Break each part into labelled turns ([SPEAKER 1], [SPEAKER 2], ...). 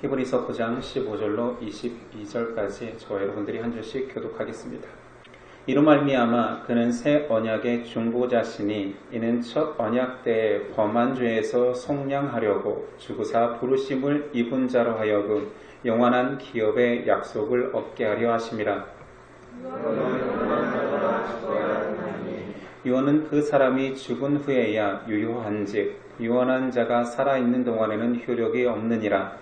[SPEAKER 1] 히브리서 9장 15절로 22절까지 저와 여러분들이 한 줄씩 교독하겠습니다. 이로 말미암아 그는 새 언약의 중보자시니 이는 첫 언약 때의 범한 죄에서 속량하려고 주구사 부르심을 입은 자로 하여금 영원한 기업의 약속을 얻게 하려 하심이라. 유언은 그 사람이 죽은 후에야 유효한즉 유언한 자가 살아있는 동안에는 효력이 없느니라.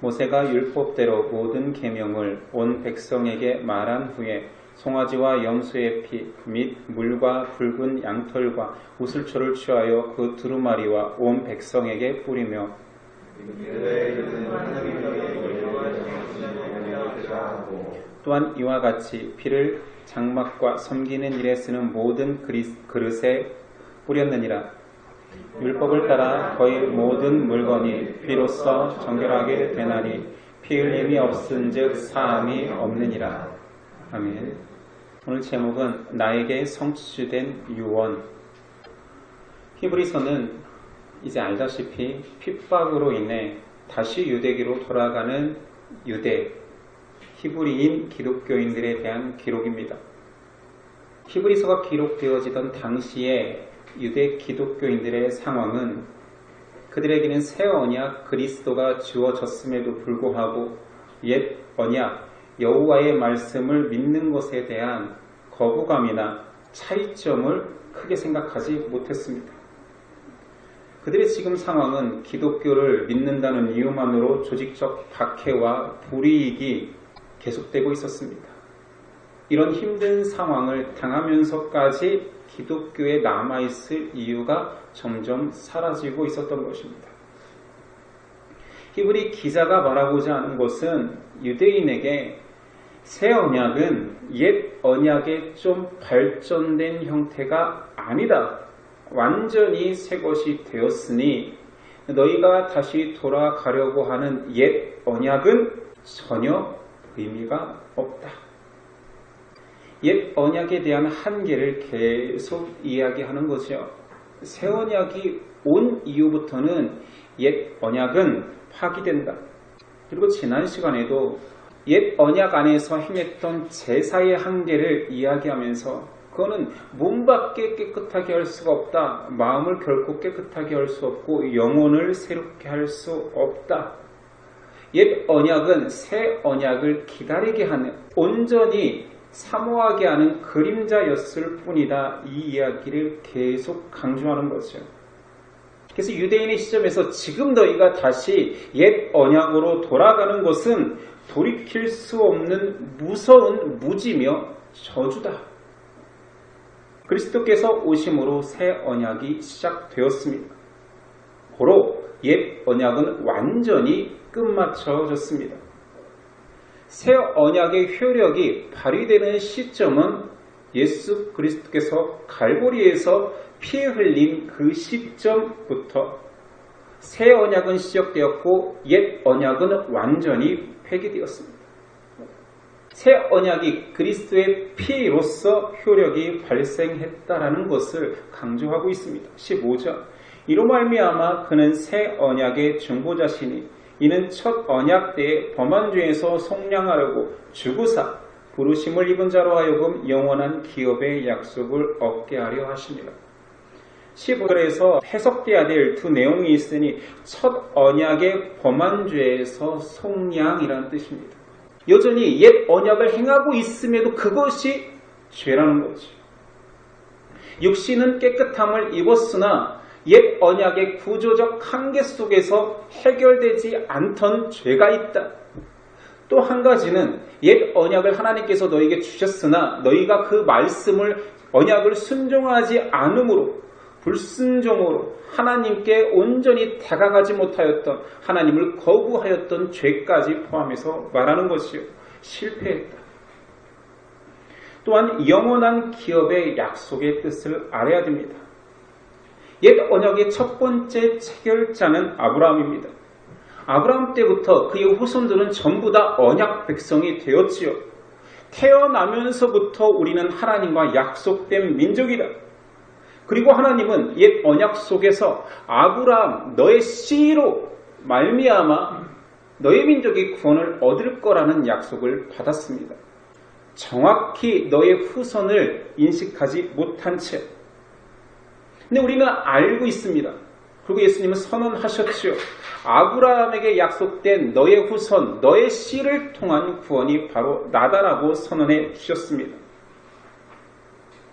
[SPEAKER 1] 모세가 율법대로 모든 계명을 온 백성에게 말한 후에 송아지와 염소의 피 및 물과 붉은 양털과 우슬초를 취하여 그 두루마리와 온 백성에게 뿌리며 또한 이와 같이 피를 장막과 섬기는 일에 쓰는 모든 그릇에 뿌렸느니라. 율법을 따라 거의 모든 물건이 피로써 정결하게 되나니 피 흘림이 없은즉 사함이 없느니라. 아멘. 오늘 제목은 나에게 성취된 유언. 히브리서는 이제 알다시피 핍박으로 인해 다시 유대기로 돌아가는 유대 히브리인 기독교인들에 대한 기록입니다. 히브리서가 기록되어지던 당시에 유대 기독교인들의 상황은 그들에게는 새 언약 그리스도가 주어졌음에도 불구하고 옛 언약 여호와의 말씀을 믿는 것에 대한 거부감이나 차이점을 크게 생각하지 못했습니다. 그들의 지금 상황은 기독교를 믿는다는 이유만으로 조직적 박해와 불이익이 계속되고 있었습니다. 이런 힘든 상황을 당하면서까지 기독교에 남아있을 이유가 점점 사라지고 있었던 것입니다. 히브리 기자가 말하고자 하는 것은 유대인에게 새 언약은 옛 언약의 좀 발전된 형태가 아니다. 완전히 새 것이 되었으니 너희가 다시 돌아가려고 하는 옛 언약은 전혀 의미가 없다. 옛 언약에 대한 한계를 계속 이야기하는 거죠. 새 언약이 온 이후부터는 옛 언약은 파기된다. 그리고 지난 시간에도 옛 언약 안에서 행했던 제사의 한계를 이야기하면서 그거는 몸밖에 깨끗하게 할 수가 없다. 마음을 결코 깨끗하게 할 수 없고 영혼을 새롭게 할 수 없다. 옛 언약은 새 언약을 기다리게 하는 온전히 사모하게 하는 그림자였을 뿐이다. 이 이야기를 계속 강조하는 거죠. 그래서 유대인의 시점에서 지금 너희가 다시 옛 언약으로 돌아가는 것은 돌이킬 수 없는 무서운 무지며 저주다. 그리스도께서 오심으로 새 언약이 시작되었습니다. 고로 옛 언약은 완전히 끝마쳐졌습니다. 새 언약의 효력이 발휘되는 시점은 예수 그리스도께서 갈보리에서 피 흘린 그 시점부터 새 언약은 시작되었고 옛 언약은 완전히 폐기되었습니다. 새 언약이 그리스도의 피로서 효력이 발생했다라는 것을 강조하고 있습니다. 15절 이로 말미암아 그는 새 언약의 중보자시니 이는 첫 언약 때의 범한 죄에서 속량하려고 주구사 부르심을 입은 자로 하여금 영원한 기업의 약속을 얻게 하려 하십니다. 15절에서 해석돼야 될 두 내용이 있으니 첫 언약의 범한 죄에서 속량이라는 뜻입니다. 여전히 옛 언약을 행하고 있음에도 그것이 죄라는 거죠. 육신은 깨끗함을 입었으나 옛 언약의 구조적 한계 속에서 해결되지 않던 죄가 있다. 또 한 가지는 옛 언약을 하나님께서 너에게 주셨으나 너희가 그 말씀을 언약을 순종하지 않음으로 불순종으로 하나님께 온전히 다가가지 못하였던 하나님을 거부하였던 죄까지 포함해서 말하는 것이요. 실패했다. 또한 영원한 기업의 약속의 뜻을 알아야 됩니다. 옛 언약의 첫 번째 체결자는 아브라함입니다. 아브라함 때부터 그의 후손들은 전부 다 언약 백성이 되었지요. 태어나면서부터 우리는 하나님과 약속된 민족이다. 그리고 하나님은 옛 언약 속에서 아브라함 너의 씨로 말미암아 너의 민족이 구원을 얻을 거라는 약속을 받았습니다. 정확히 너의 후손을 인식하지 못한 채. 근데 우리는 알고 있습니다. 그리고 예수님은 선언하셨죠. 아브라함에게 약속된 너의 후손, 너의 씨를 통한 구원이 바로 나다라고 선언해 주셨습니다.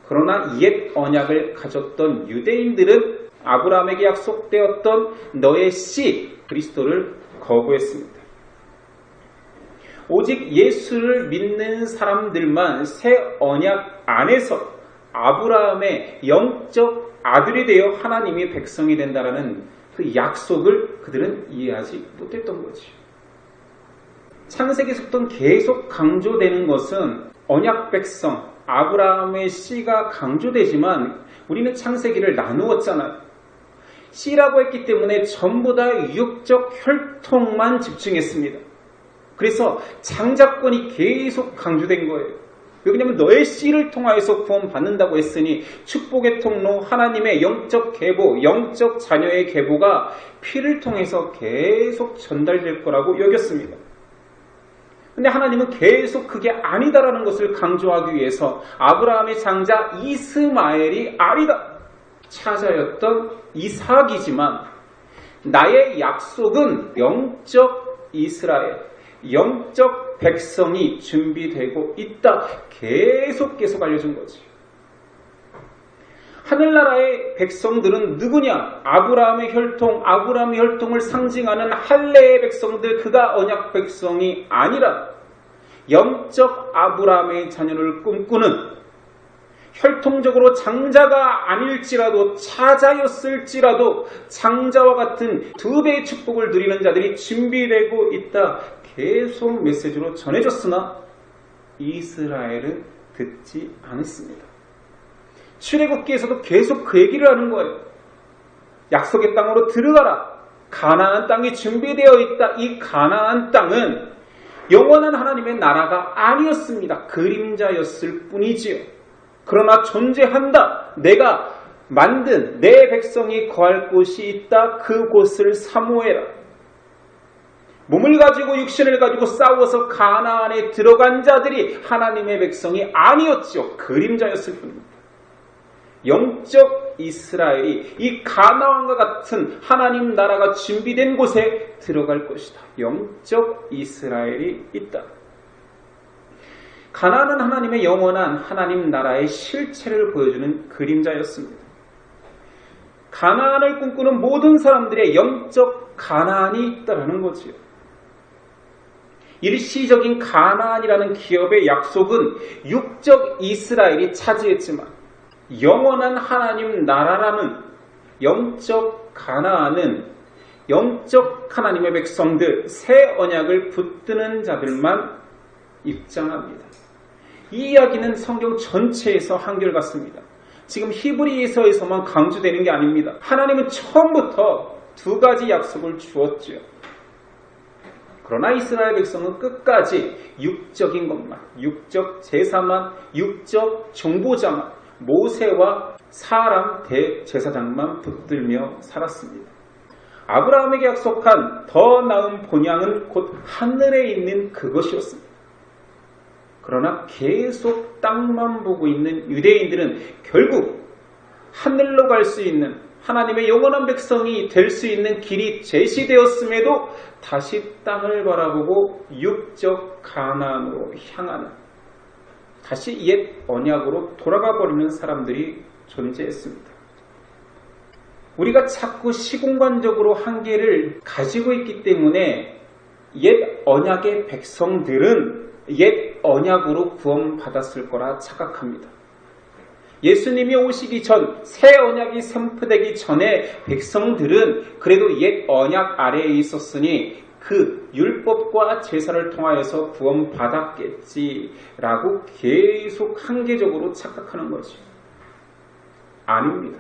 [SPEAKER 1] 그러나 옛 언약을 가졌던 유대인들은 아브라함에게 약속되었던 너의 씨, 그리스도를 거부했습니다. 오직 예수를 믿는 사람들만 새 언약 안에서 아브라함의 영적 아들이 되어 하나님의 백성이 된다라는 그 약속을 그들은 이해하지 못했던 거지. 창세기에서부터 계속 강조되는 것은 언약 백성, 아브라함의 씨가 강조되지만 우리는 창세기를 나누었잖아요. 씨라고 했기 때문에 전부 다 육적 혈통만 집중했습니다. 그래서 장자권이 계속 강조된 거예요. 왜냐하면 너의 씨를 통하여서 구원받는다고 했으니 축복의 통로 하나님의 영적 계보, 영적 자녀의 계보가 피를 통해서 계속 전달될 거라고 여겼습니다. 근데 하나님은 계속 그게 아니다라는 것을 강조하기 위해서 아브라함의 장자 이스마엘이 아니다. 차자였던 이삭이지만 나의 약속은 영적 이스라엘, 영적 백성이 준비되고 있다. 계속 알려준 거지. 하늘나라의 백성들은 누구냐? 아브라함의 혈통을 상징하는 할례의 백성들, 그가 언약 백성이 아니라 영적 아브라함의 자녀를 꿈꾸는 혈통적으로 장자가 아닐지라도 차자였을지라도 장자와 같은 두 배의 축복을 누리는 자들이 준비되고 있다. 계속 메시지로 전해졌으나 이스라엘은 듣지 않았습니다. 출애굽기에서도 계속 그 얘기를 하는 거예요. 약속의 땅으로 들어가라. 가나안 땅이 준비되어 있다. 이 가나안 땅은 영원한 하나님의 나라가 아니었습니다. 그림자였을 뿐이지요. 그러나 존재한다. 내가 만든 내 백성이 거할 곳이 있다. 그곳을 사모해라. 몸을 가지고 육신을 가지고 싸워서 가나안에 들어간 자들이 하나님의 백성이 아니었죠. 그림자였을 뿐입니다. 영적 이스라엘이 이 가나안과 같은 하나님 나라가 준비된 곳에 들어갈 것이다. 영적 이스라엘이 있다. 가나안은 하나님의 영원한 하나님 나라의 실체를 보여주는 그림자였습니다. 가나안을 꿈꾸는 모든 사람들의 영적 가나안이 있다는 거지요. 일시적인 가나안이라는 기업의 약속은 육적 이스라엘이 차지했지만 영원한 하나님 나라라는 영적 가나안은 영적 하나님의 백성들, 새 언약을 붙드는 자들만 입장합니다. 이 이야기는 성경 전체에서 한결같습니다. 지금 히브리서에서만 강조되는 게 아닙니다. 하나님은 처음부터 두 가지 약속을 주었죠. 그러나 이스라엘 백성은 끝까지 육적인 것만, 육적 제사만, 육적 정보자만, 모세와 사람 대제사장만 붙들며 살았습니다. 아브라함에게 약속한 더 나은 본향은 곧 하늘에 있는 그것이었습니다. 그러나 계속 땅만 보고 있는 유대인들은 결국 하늘로 갈 수 있는 하나님의 영원한 백성이 될 수 있는 길이 제시되었음에도 다시 땅을 바라보고 육적 가나안으로 향하는, 다시 옛 언약으로 돌아가 버리는 사람들이 존재했습니다. 우리가 자꾸 시공간적으로 한계를 가지고 있기 때문에 옛 언약의 백성들은 옛 언약으로 구원받았을 거라 착각합니다. 예수님이 오시기 전, 새 언약이 선포되기 전에 백성들은 그래도 옛 언약 아래에 있었으니 그 율법과 제사를 통하여서 구원받았겠지라고 계속 한계적으로 착각하는 거죠. 아닙니다.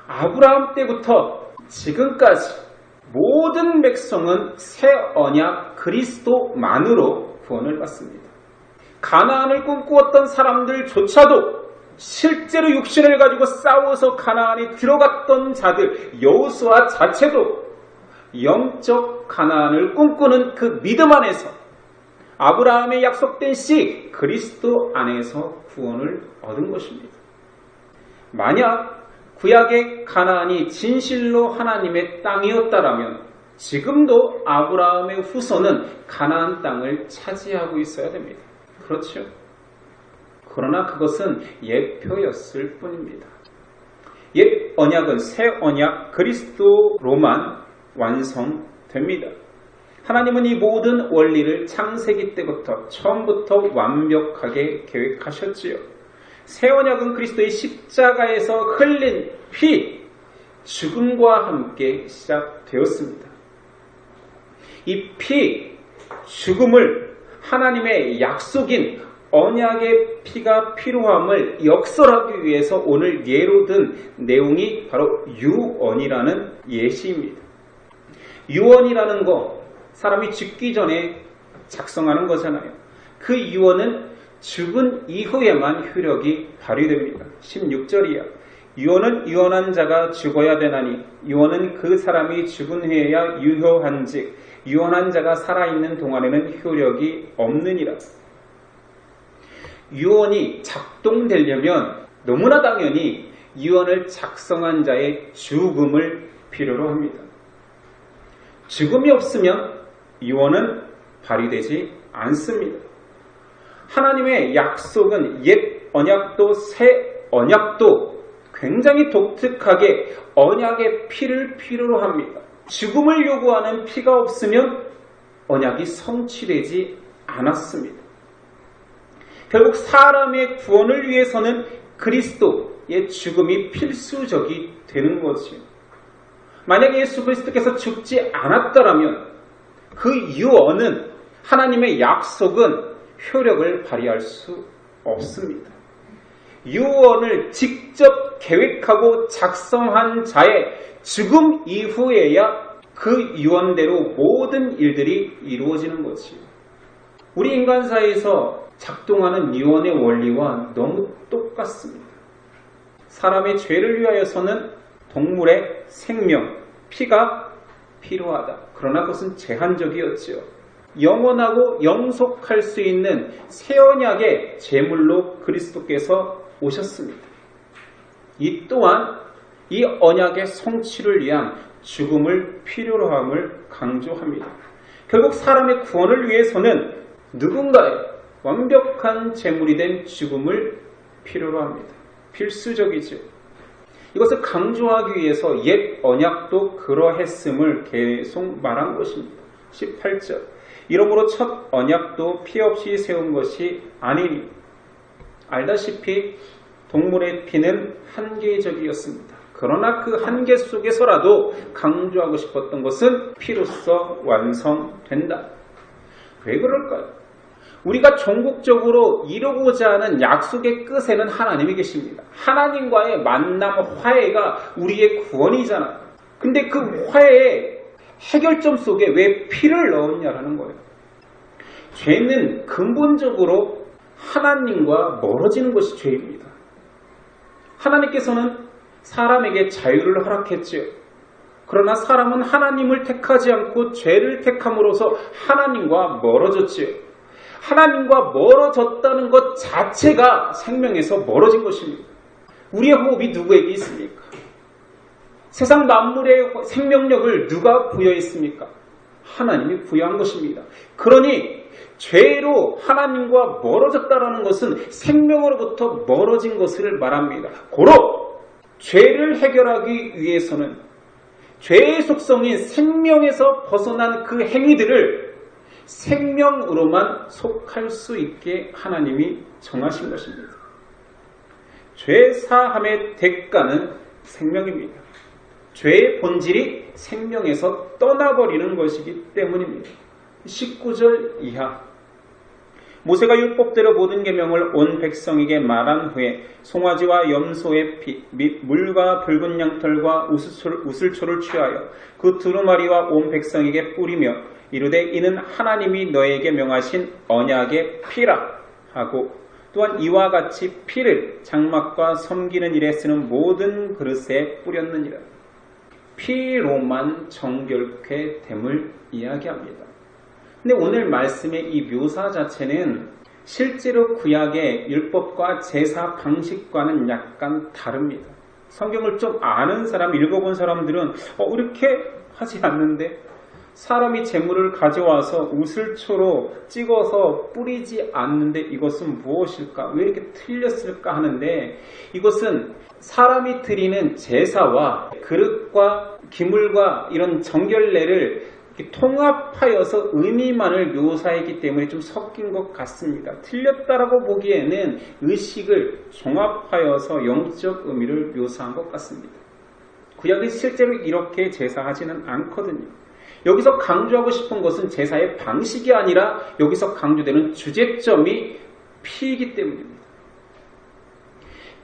[SPEAKER 1] 아브라함 때부터 지금까지 모든 백성은 새 언약 그리스도만으로 구원을 받습니다. 가나안을 꿈꾸었던 사람들조차도 실제로 육신을 가지고 싸워서 가나안에 들어갔던 자들, 여호수아 자체도 영적 가나안을 꿈꾸는 그 믿음 안에서 아브라함의 약속된 씨 그리스도 안에서 구원을 얻은 것입니다. 만약 구약의 가나안이 진실로 하나님의 땅이었다라면 지금도 아브라함의 후손은 가나안 땅을 차지하고 있어야 됩니다. 그렇죠? 그러나 그것은 예표였을 뿐입니다. 옛 언약은 새 언약 그리스도로만 완성됩니다. 하나님은 이 모든 원리를 창세기 때부터 처음부터 완벽하게 계획하셨지요. 새 언약은 그리스도의 십자가에서 흘린 피, 죽음과 함께 시작되었습니다. 이 피, 죽음을 하나님의 약속인 언약의 피가 필요함을 역설하기 위해서 오늘 예로 든 내용이 바로 유언이라는 예시입니다. 유언이라는 거 사람이 죽기 전에 작성하는 거잖아요. 그 유언은 죽은 이후에만 효력이 발휘됩니다. 16절이야. 유언은 유언한 자가 죽어야 되나니 유언은 그 사람이 죽은 후에야 유효한즉 유언한 자가 살아있는 동안에는 효력이 없느니라. 유언이 작동되려면 너무나 당연히 유언을 작성한 자의 죽음을 필요로 합니다. 죽음이 없으면 유언은 발휘되지 않습니다. 하나님의 약속은 옛 언약도 새 언약도 굉장히 독특하게 언약의 피를 필요로 합니다. 죽음을 요구하는 피가 없으면 언약이 성취되지 않았습니다. 결국 사람의 구원을 위해서는 그리스도의 죽음이 필수적이 되는 거죠. 만약에 예수 그리스도께서 죽지 않았더라면 그 유언은 하나님의 약속은 효력을 발휘할 수 없습니다. 유언을 직접 계획하고 작성한 자의 죽음 이후에야 그 유언대로 모든 일들이 이루어지는 거지요. 우리 인간사에서 작동하는 유언의 원리와 너무 똑같습니다. 사람의 죄를 위하여서는 동물의 생명, 피가 필요하다. 그러나 그것은 제한적이었지요. 영원하고 영속할 수 있는 새 언약의 제물로 그리스도께서 오셨습니다. 이 또한 이 언약의 성취를 위한 죽음을 필요로 함을 강조합니다. 결국 사람의 구원을 위해서는 누군가의 완벽한 제물이 된 죽음을 필요로 합니다. 필수적이죠. 이것을 강조하기 위해서 옛 언약도 그러했음을 계속 말한 것입니다. 18절. 이러므로 첫 언약도 피 없이 세운 것이 아니니. 알다시피 동물의 피는 한계적이었습니다. 그러나 그 한계 속에서라도 강조하고 싶었던 것은 피로써 완성된다. 왜 그럴까요? 우리가 종국적으로 이루고자 하는 약속의 끝에는 하나님이 계십니다. 하나님과의 만남, 화해가 우리의 구원이잖아요. 근데 그 화해의 해결점 속에 왜 피를 넣었냐라는 거예요. 죄는 근본적으로 하나님과 멀어지는 것이 죄입니다. 하나님께서는 사람에게 자유를 허락했지요. 그러나 사람은 하나님을 택하지 않고 죄를 택함으로써 하나님과 멀어졌지요. 하나님과 멀어졌다는 것 자체가 생명에서 멀어진 것입니다. 우리의 호흡이 누구에게 있습니까? 세상 만물의 생명력을 누가 부여했습니까? 하나님이 부여한 것입니다. 그러니 죄로 하나님과 멀어졌다는 것은 생명으로부터 멀어진 것을 말합니다. 고로 죄를 해결하기 위해서는 죄의 속성인 생명에서 벗어난 그 행위들을 생명으로만 속할 수 있게 하나님이 정하신 것입니다. 죄 사함의 대가는 생명입니다. 죄의 본질이 생명에서 떠나버리는 것이기 때문입니다. 19절 이하. 모세가 율법대로 모든 계명을 온 백성에게 말한 후에 송아지와 염소의 피 및 물과 붉은 양털과 우슬초를 취하여 그 두루마리와 온 백성에게 뿌리며 이르되 이는 하나님이 너에게 명하신 언약의 피라 하고 또한 이와 같이 피를 장막과 섬기는 일에 쓰는 모든 그릇에 뿌렸느니라. 피로만 정결케 됨을 이야기합니다. 근데 오늘 말씀의 이 묘사 자체는 실제로 구약의 율법과 제사 방식과는 약간 다릅니다. 성경을 좀 아는 사람, 읽어본 사람들은 이렇게 하지 않는데, 사람이 재물을 가져와서 우슬초로 찍어서 뿌리지 않는데 이것은 무엇일까? 왜 이렇게 틀렸을까 하는데, 이것은 사람이 드리는 제사와 그릇과 기물과 이런 정결례를 통합하여서 의미만을 묘사했기 때문에 좀 섞인 것 같습니다. 틀렸다라고 보기에는 의식을 종합하여서 영적 의미를 묘사한 것 같습니다. 구약이 실제로 이렇게 제사하지는 않거든요. 여기서 강조하고 싶은 것은 제사의 방식이 아니라 여기서 강조되는 주제점이 피이기 때문입니다.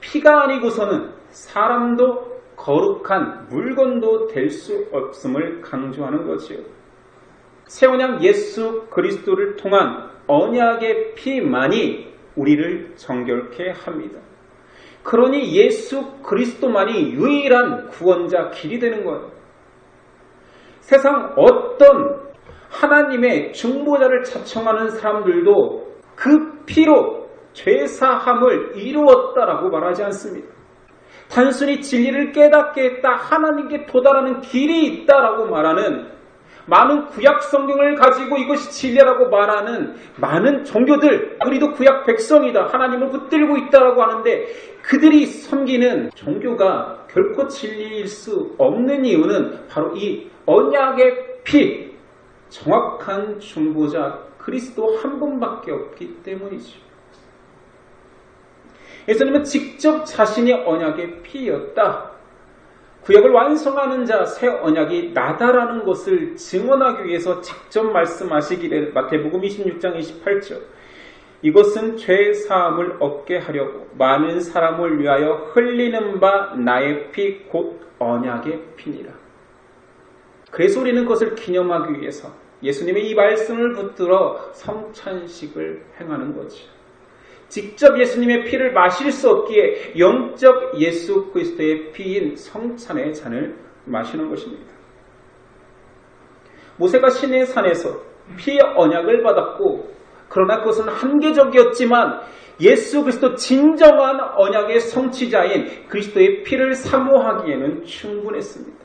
[SPEAKER 1] 피가 아니고서는 사람도 거룩한 물건도 될 수 없음을 강조하는 거지요. 새 언약 예수 그리스도를 통한 언약의 피만이 우리를 정결케 합니다. 그러니 예수 그리스도만이 유일한 구원자 길이 되는 거예요. 세상 어떤 하나님의 중보자를 자청하는 사람들도 그 피로 죄사함을 이루었다라고 말하지 않습니다. 단순히 진리를 깨닫게 했다, 하나님께 도달하는 길이 있다라고 말하는 많은 구약 성경을 가지고 이것이 진리라고 말하는 많은 종교들, 우리도 구약 백성이다, 하나님을 붙들고 있다라고 하는데 그들이 섬기는 종교가 결코 진리일 수 없는 이유는 바로 이 언약의 피, 정확한 중보자 그리스도 한 분밖에 없기 때문이죠. 예수님은 직접 자신이 언약의 피였다. 구약을 완성하는 자, 새 언약이 나다라는 것을 증언하기 위해서 직접 말씀하시기를 마태복음 26장 28절 이것은 죄 사함을 얻게 하려고 많은 사람을 위하여 흘리는 바 나의 피 곧 언약의 피니라. 그래서 우리는 그것을 기념하기 위해서 예수님의 이 말씀을 붙들어 성찬식을 행하는 거죠. 직접 예수님의 피를 마실 수 없기에 영적 예수 그리스도의 피인 성찬의 잔을 마시는 것입니다. 모세가 시내의 산에서 피의 언약을 받았고, 그러나 그것은 한계적이었지만 예수 그리스도 진정한 언약의 성취자인 그리스도의 피를 사모하기에는 충분했습니다.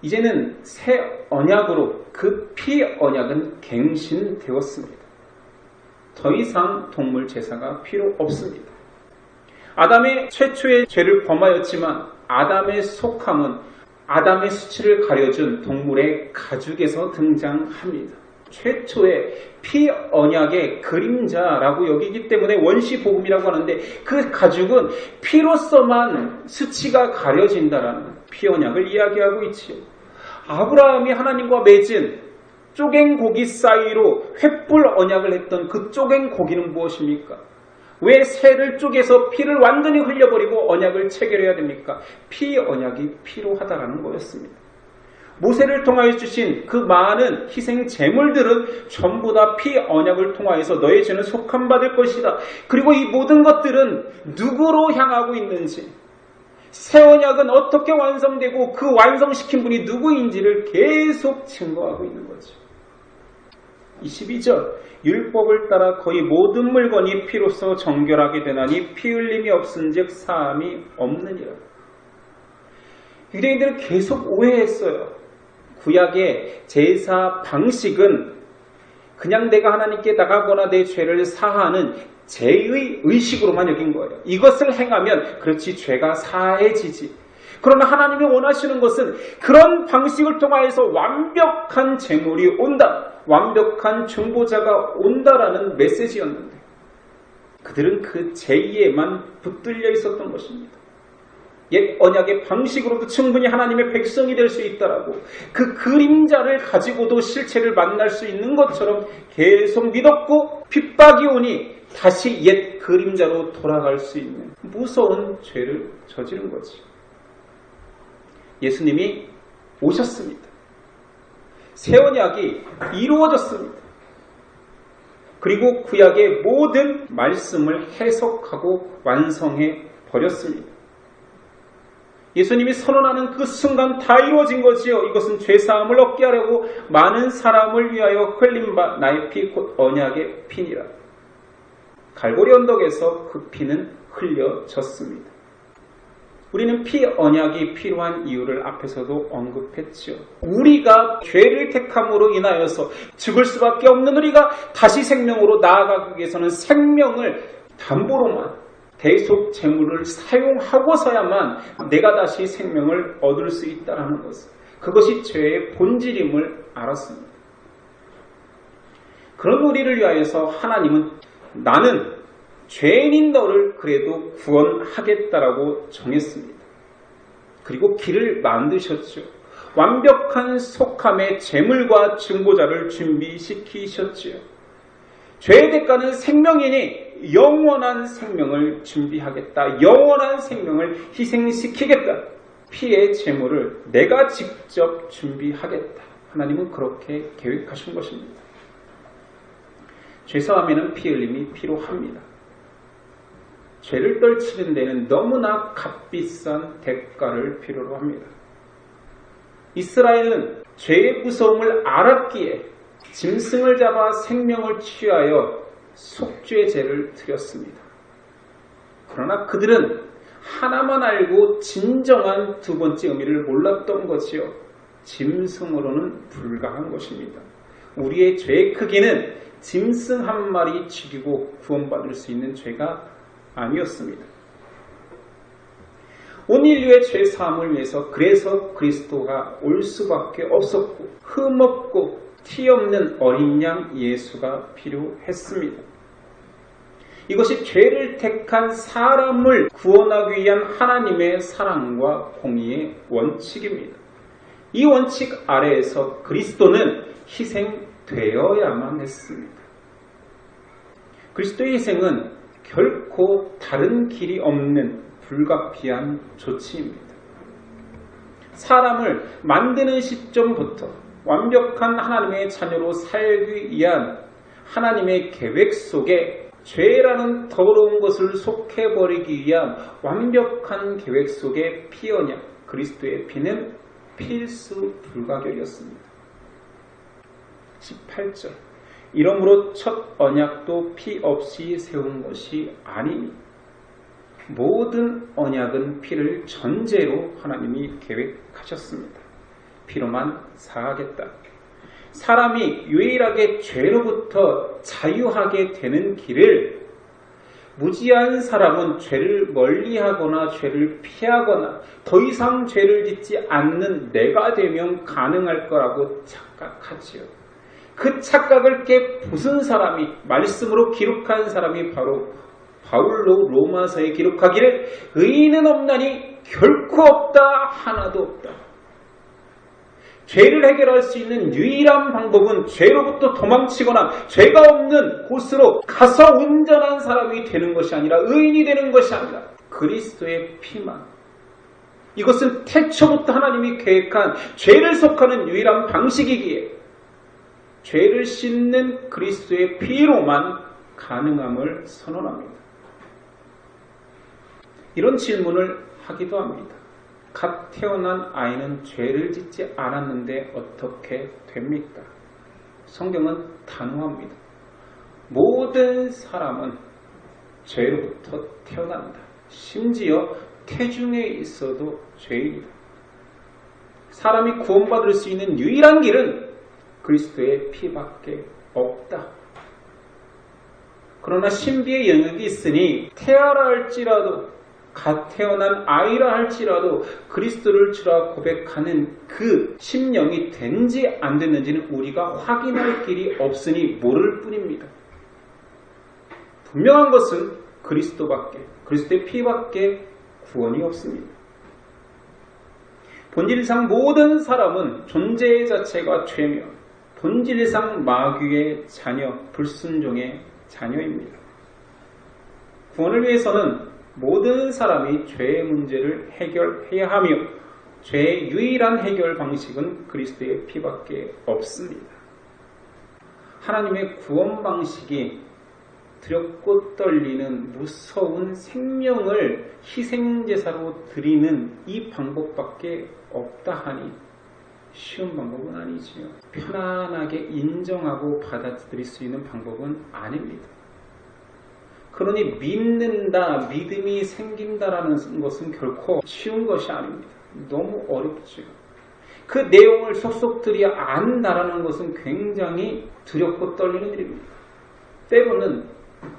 [SPEAKER 1] 이제는 새 언약으로 그 피 언약은 갱신되었습니다. 더 이상 동물 제사가 필요 없습니다. 아담의 최초의 죄를 범하였지만 아담의 속함은 아담의 수치를 가려준 동물의 가죽에서 등장합니다. 최초의 피 언약의 그림자라고 여기기 때문에 원시복음이라고 하는데 그 가죽은 피로서만 수치가 가려진다라는 피 언약을 이야기하고 있지요. 아브라함이 하나님과 맺은 쪼갠 고기 사이로 횃불 언약을 했던 그 쪼갠 고기는 무엇입니까? 왜 새를 쪼개서 피를 완전히 흘려버리고 언약을 체결해야 됩니까? 피 언약이 필요하다라는 거였습니다. 모세를 통하여 주신 그 많은 희생 제물들은 전부 다 피 언약을 통하여서 너의 죄는 속함받을 것이다. 그리고 이 모든 것들은 누구로 향하고 있는지, 새 언약은 어떻게 완성되고 그 완성시킨 분이 누구인지를 계속 증거하고 있는 거죠. 22절 율법을 따라 거의 모든 물건이 피로써 정결하게 되나니 피 흘림이 없은즉 사함이 없느니라. 유대인들은 계속 오해했어요. 구약의 제사 방식은 그냥 내가 하나님께 나가거나 내 죄를 사하는 죄의 의식으로만 여긴 거예요. 이것을 행하면 그렇지 죄가 사해지지. 그러나 하나님이 원하시는 것은 그런 방식을 통하여서 완벽한 제물이 온다, 완벽한 중보자가 온다라는 메시지였는데 그들은 그 제의에만 붙들려 있었던 것입니다. 옛 언약의 방식으로도 충분히 하나님의 백성이 될 수 있다라고, 그 그림자를 가지고도 실체를 만날 수 있는 것처럼 계속 믿었고 핍박이 오니 다시 옛 그림자로 돌아갈 수 있는 무서운 죄를 저지른 거지. 예수님이 오셨습니다. 새 언약이 이루어졌습니다. 그리고 구약의 모든 말씀을 해석하고 완성해 버렸습니다. 예수님이 선언하는 그 순간 다 이루어진 거지요. 이것은 죄사함을 얻게 하려고 많은 사람을 위하여 흘린 바 나의 피 곧 언약의 피니라. 갈보리 언덕에서 그 피는 흘려졌습니다. 우리는 피 언약이 필요한 이유를 앞에서도 언급했죠. 우리가 죄를 택함으로 인하여서 죽을 수밖에 없는 우리가 다시 생명으로 나아가기 위해서는 생명을 담보로만 대속 제물을 사용하고서야만 내가 다시 생명을 얻을 수 있다는 것을, 그것이 죄의 본질임을 알았습니다. 그런 우리를 위하여서 하나님은 나는 죄인인 너를 그래도 구원하겠다라고 정했습니다. 그리고 길을 만드셨죠. 완벽한 속함의 제물과 증거자를 준비시키셨지요. 죄의 대가는 생명이니 영원한 생명을 준비하겠다. 영원한 생명을 희생시키겠다. 피의 제물을 내가 직접 준비하겠다. 하나님은 그렇게 계획하신 것입니다. 죄사함에는 피 흘림이 필요합니다. 죄를 떨치는 데는 너무나 값비싼 대가를 필요로 합니다. 이스라엘은 죄의 무서움을 알았기에 짐승을 잡아 생명을 취하여 속죄제를 드렸습니다. 그러나 그들은 하나만 알고 진정한 두 번째 의미를 몰랐던 것이요. 짐승으로는 불가한 것입니다. 우리의 죄의 크기는 짐승 한 마리 죽이고 구원받을 수 있는 죄가 아니었습니다. 온 인류의 죄 사함을 위해서 그래서 그리스도가 올 수밖에 없었고 흠없고 티 없는 어린 양 예수가 필요했습니다. 이것이 죄를 택한 사람을 구원하기 위한 하나님의 사랑과 공의의 원칙입니다. 이 원칙 아래에서 그리스도는 희생되어야만 했습니다. 그리스도의 희생은 결코 다른 길이 없는 불가피한 조치입니다. 사람을 만드는 시점부터 완벽한 하나님의 자녀로 살기 위한 하나님의 계획 속에 죄라는 더러운 것을 속해버리기 위한 완벽한 계획 속에 피 언약, 그리스도의 피는 필수 불가결이었습니다. 18절 이러므로 첫 언약도 피 없이 세운 것이 아니니 모든 언약은 피를 전제로 하나님이 계획하셨습니다. 피로만 사하겠다. 사람이 유일하게 죄로부터 자유하게 되는 길을 무지한 사람은 죄를 멀리하거나 죄를 피하거나 더 이상 죄를 짓지 않는 내가 되면 가능할 거라고 착각하지요. 그 착각을 깨부순 사람이 말씀으로 기록한 사람이 바로 바울로 로마서에 기록하기를 의인은 없나니 결코 없다 하나도 없다. 죄를 해결할 수 있는 유일한 방법은 죄로부터 도망치거나 죄가 없는 곳으로 가서 온전한 사람이 되는 것이 아니라 의인이 되는 것이 아니라 그리스도의 피만. 이것은 태초부터 하나님이 계획한 죄를 속하는 유일한 방식이기에 죄를 씻는 그리스도의 피로만 가능함을 선언합니다. 이런 질문을 하기도 합니다. 갓 태어난 아이는 죄를 짓지 않았는데 어떻게 됩니까? 성경은 단호합니다. 모든 사람은 죄로부터 태어난다. 심지어 태중에 있어도 죄인이다. 사람이 구원받을 수 있는 유일한 길은 그리스도의 피밖에 없다. 그러나 신비의 영역이 있으니 태아라 할지라도 갓 태어난 아이라 할지라도 그리스도를 주라 고백하는 그 심령이 된지 안 됐는지는 우리가 확인할 길이 없으니 모를 뿐입니다. 분명한 것은 그리스도의 피밖에 구원이 없습니다. 본질상 모든 사람은 존재 자체가 죄며 본질상 마귀의 자녀, 불순종의 자녀입니다. 구원을 위해서는 모든 사람이 죄의 문제를 해결해야 하며 죄의 유일한 해결 방식은 그리스도의 피밖에 없습니다. 하나님의 구원 방식이 두렵고 떨리는 무서운 생명을 희생제사로 드리는 이 방법밖에 없다 하니 쉬운 방법은 아니지요. 편안하게 인정하고 받아들일 수 있는 방법은 아닙니다. 그러니 믿는다, 믿음이 생긴다라는 것은 결코 쉬운 것이 아닙니다. 너무 어렵죠. 그 내용을 속속들이 안다라는 것은 굉장히 두렵고 떨리는 일입니다. 때로는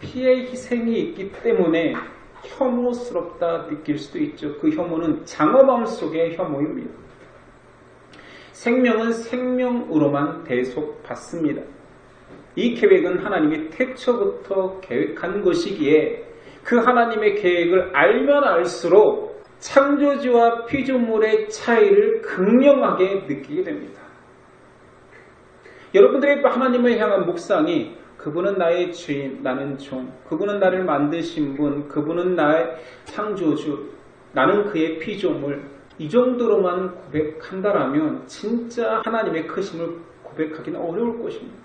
[SPEAKER 1] 피의 희생이 있기 때문에 혐오스럽다 느낄 수도 있죠. 그 혐오는 장엄함 속의 혐오입니다. 생명은 생명으로만 대속받습니다. 이 계획은 하나님이 태초부터 계획한 것이기에 그 하나님의 계획을 알면 알수록 창조주와 피조물의 차이를 극명하게 느끼게 됩니다. 여러분들의 하나님을 향한 묵상이 그분은 나의 주인, 나는 종, 그분은 나를 만드신 분, 그분은 나의 창조주, 나는 그의 피조물, 이 정도로만 고백한다라면 진짜 하나님의 크심을 고백하기는 어려울 것입니다.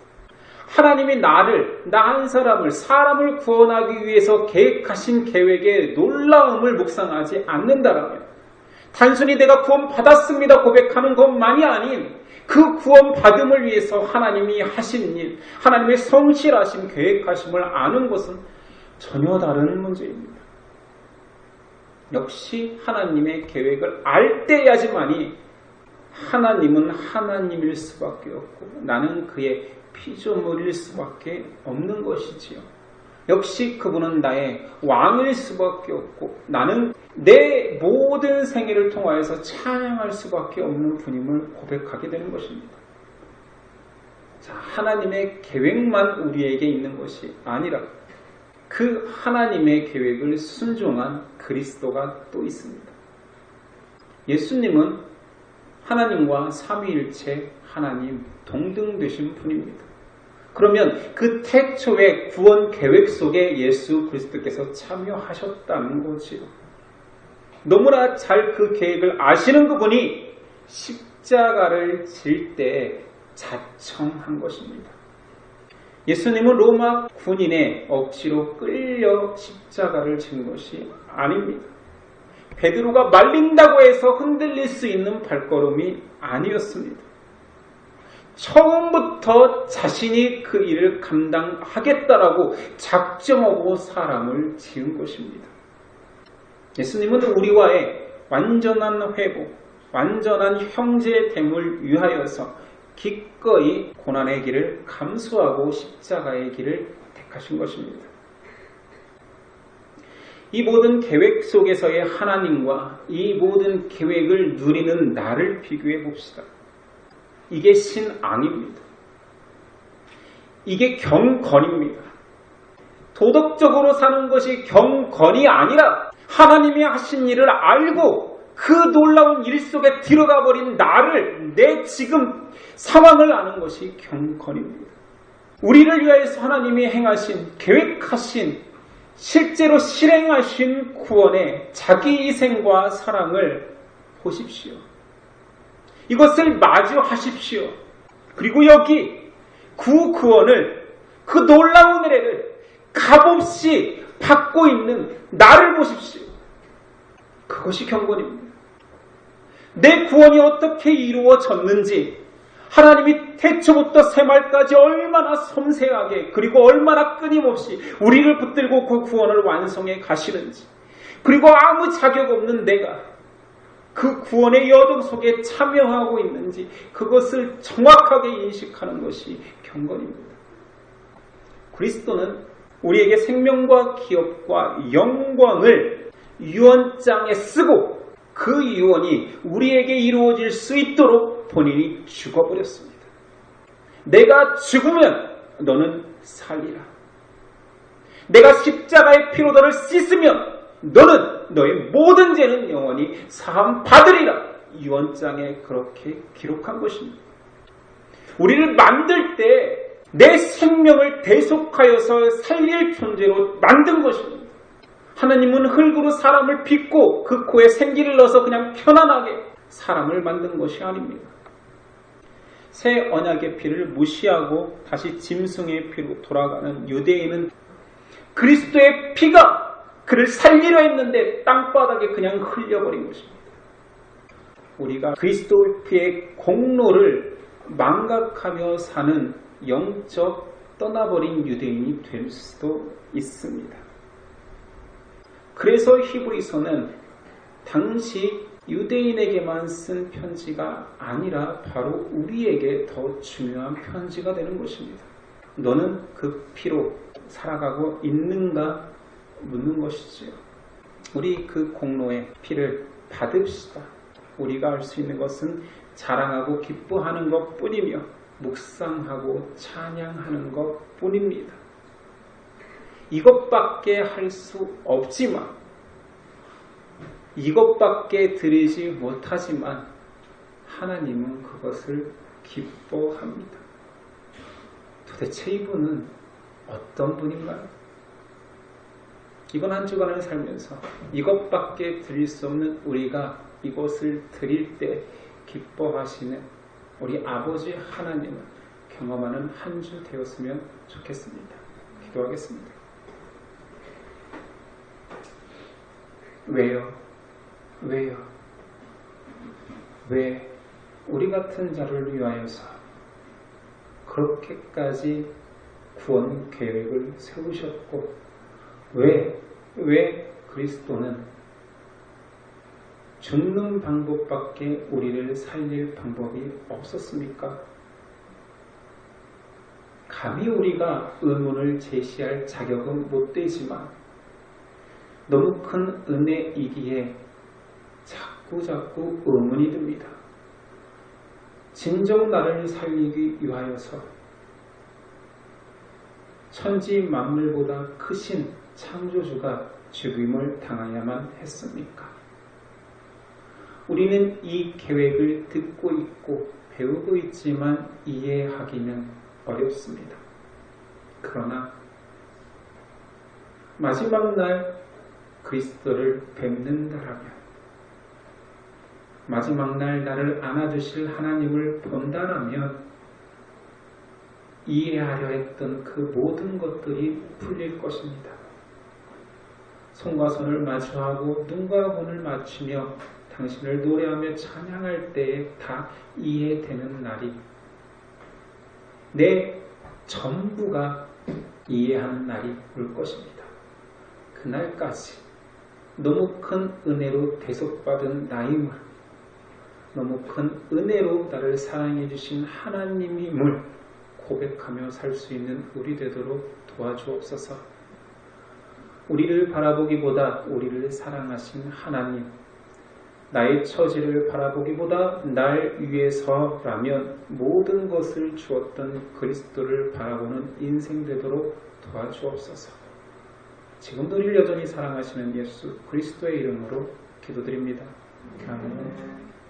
[SPEAKER 1] 하나님이 나 한 사람을 구원하기 위해서 계획하신 계획의 놀라움을 묵상하지 않는다라면 단순히 내가 구원받았습니다 고백하는 것만이 아닌 그 구원받음을 위해서 하나님이 하신 일, 하나님의 성실하신 계획하심을 아는 것은 전혀 다른 문제입니다. 역시 하나님의 계획을 알 때야지만이 하나님은 하나님일 수밖에 없고 나는 그의 피조물일 수밖에 없는 것이지요. 역시 그분은 나의 왕일 수밖에 없고 나는 내 모든 생애를 통하여서 찬양할 수밖에 없는 분임을 고백하게 되는 것입니다. 자, 하나님의 계획만 우리에게 있는 것이 아니라 그 하나님의 계획을 순종한 그리스도가 또 있습니다. 예수님은 하나님과 삼위일체 하나님 동등 되신 분입니다. 그러면 그 태초의 구원 계획 속에 예수 그리스도께서 참여하셨다는 거지요. 너무나 잘 그 계획을 아시는 그분이 십자가를 질 때 자청한 것입니다. 예수님은 로마 군인의 억지로 끌려 십자가를 진 것이 아닙니다. 베드로가 말린다고 해서 흔들릴 수 있는 발걸음이 아니었습니다. 처음부터 자신이 그 일을 감당하겠다라고 작정하고 사람을 지은 것입니다. 예수님은 우리와의 완전한 회복, 완전한 형제됨을 위하여서 기꺼이 고난의 길을 감수하고 십자가의 길을 택하신 것입니다. 이 모든 계획 속에서의 하나님과 이 모든 계획을 누리는 나를 비교해 봅시다. 이게 신앙입니다. 이게 경건입니다. 도덕적으로 사는 것이 경건이 아니라 하나님이 하신 일을 알고 그 놀라운 일 속에 들어가 버린 나를 내 지금 상황을 아는 것이 경건입니다. 우리를 위하여서 하나님이 행하신 계획하신 실제로 실행하신 구원의 자기 희생과 사랑을 보십시오. 이것을 마주하십시오. 그리고 여기 구원을 그 놀라운 은혜를 값없이 받고 있는 나를 보십시오. 그것이 경건입니다. 내 구원이 어떻게 이루어졌는지 하나님이 태초부터 새말까지 얼마나 섬세하게 그리고 얼마나 끊임없이 우리를 붙들고 그 구원을 완성해 가시는지 그리고 아무 자격 없는 내가 그 구원의 여정 속에 참여하고 있는지 그것을 정확하게 인식하는 것이 경건입니다. 그리스도는 우리에게 생명과 기업과 영광을 유언장에 쓰고 그 유언이 우리에게 이루어질 수 있도록 본인이 죽어버렸습니다. 내가 죽으면 너는 살리라. 내가 십자가의 피로 너를 씻으면 너는 너의 모든 죄는 영원히 사함 받으리라. 유언장에 그렇게 기록한 것입니다. 우리를 만들 때 내 생명을 대속하여서 살릴 존재로 만든 것입니다. 하나님은 흙으로 사람을 빚고 그 코에 생기를 넣어서 그냥 편안하게 사람을 만든 것이 아닙니다. 새 언약의 피를 무시하고 다시 짐승의 피로 돌아가는 유대인은 그리스도의 피가 그를 살리려 했는데 땅바닥에 그냥 흘려버린 것입니다. 우리가 그리스도의 피의 공로를 망각하며 사는 영적 떠나버린 유대인이 될 수도 있습니다. 그래서 히브리서는 당시 유대인에게만 쓴 편지가 아니라 바로 우리에게 더 중요한 편지가 되는 것입니다. 너는 그 피로 살아가고 있는가 묻는 것이지요. 우리 그 공로의 피를 받읍시다. 우리가 할 수 있는 것은 자랑하고 기뻐하는 것 뿐이며 묵상하고 찬양하는 것 뿐입니다. 이것밖에 할 수 없지만, 이것밖에 드리지 못하지만 하나님은 그것을 기뻐합니다. 도대체 이분은 어떤 분인가요? 이번 한 주간을 살면서 이것밖에 드릴 수 없는 우리가 이것을 드릴 때 기뻐하시는 우리 아버지 하나님을 경험하는 한 주 되었으면 좋겠습니다. 기도하겠습니다. 왜요? 왜 우리 같은 자를 위하여서 그렇게까지 구원 계획을 세우셨고, 왜 그리스도는 죽는 방법밖에 우리를 살릴 방법이 없었습니까? 감히 우리가 의문을 제시할 자격은 못 되지만 너무 큰 은혜이기에 자꾸 의문이 듭니다. 진정 나를 살리기 위하여서 천지 만물보다 크신 창조주가 죽임을 당하야만 했습니까? 우리는 이 계획을 듣고 있고 배우고 있지만 이해하기는 어렵습니다. 그러나 마지막 날 그리스도를 뵙는다라면, 마지막 날 나를 안아주실 하나님을 본다라면 이해하려 했던 그 모든 것들이 풀릴 것입니다. 손과 손을 마주하고 눈과 눈을 맞추며 당신을 노래하며 찬양할 때에 다 이해되는 날이, 내 전부가 이해하는 날이 올 것입니다. 그날까지 너무 큰 은혜로 대속받은 나임을, 너무 큰 은혜로 나를 사랑해 주신 하나님임을 고백하며 살 수 있는 우리 되도록 도와주옵소서. 우리를 바라보기보다 우리를 사랑하신 하나님, 나의 처지를 바라보기보다 날 위해서라면 모든 것을 주었던 그리스도를 바라보는 인생 되도록 도와주옵소서. 지금도 우리를 여전히 사랑하시는 예수 그리스도의 이름으로 기도드립니다. 아멘.